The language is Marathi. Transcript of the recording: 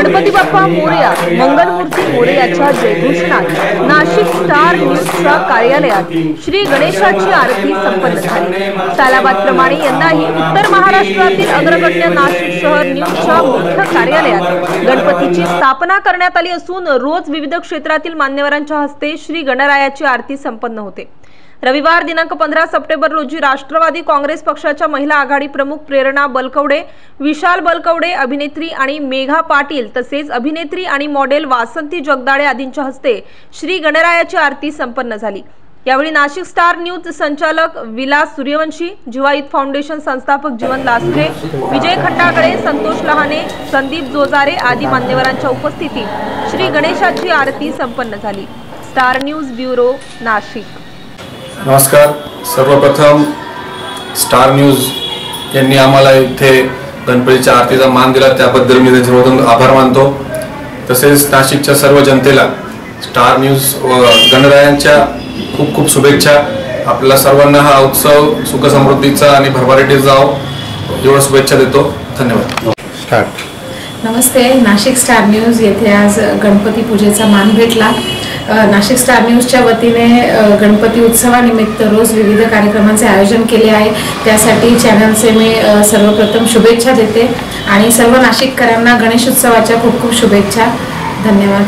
गणपती बाप्पा मोरया, मंगलमूर्ती मोरयाच्या जयघोषणात नाशिक स्टार न्यूजच्या कार्यालयात श्री गणेशाची आरती संपन्न झाली। सालाबादप्रमाणे यंदाही उत्तर महाराष्ट्रातील अग्रगण्य नाशिक शहर न्यूजच्या मुख्य कार्यालयात गणपतीची स्थापना करण्यात आली असून रोज विविध क्षेत्रातील मान्यवरांच्या हस्ते श्री गणरायाची आरती संपन्न होते। रविवार दिनांक 15 सप्टेंबर रोजी राष्ट्रवादी काँग्रेस पक्षाच्या महिला आघाडी प्रमुख प्रेरणा बलकवडे, विशाल बलकवडे, अभिनेत्री आणि मेघा पाटील तसेच अभिनेत्री आणि मॉडेल वासंती जगदाळे आदींच्या हस्ते श्री गणरायाची आरती संपन्न झाली। यावेळी नाशिक स्टार न्यूज संचालक विलास सूर्यवंशी, जिवाईत फाउंडेशन संस्थापक जीवन लासरे, विजय खट्टाकडे, संतोष लहाने, संदीप जोजारे आदी मान्यवरांच्या उपस्थितीत श्री गणेशाची आरती संपन्न झाली। Star news bureau, Nashik. नमस्कार। सर्वप्रथम स्टार न्यूज यांनी आम्हाला इथे गणपतीच्या आरतीचा मान दिला त्याबद्दल मी त्यांच्यामधून आभार मानतो। तसेच नाशिकच्या सर्व जनतेला स्टार न्यूज व गणरायांच्या खूप खूप शुभेच्छा। आपल्याला सर्वांना हा उत्सव सुख समृद्धीचा आणि भरभराटीचा जावो एवढ्या शुभेच्छा देतो। धन्यवाद। नमस्ते। नाशिक स्टार न्यूज येथे आज गणपती पूजेचा मान भेटला। नाशिक स्टार न्यूजच्या वतीने गणपती उत्सवानिमित्त रोज विविध कार्यक्रमांचे आयोजन केले आहे। त्यासाठी चॅनलचे मी सर्वप्रथम शुभेच्छा देते आणि सर्व नाशिककरांना गणेश उत्सवाच्या खूप खूप शुभेच्छा। धन्यवाद।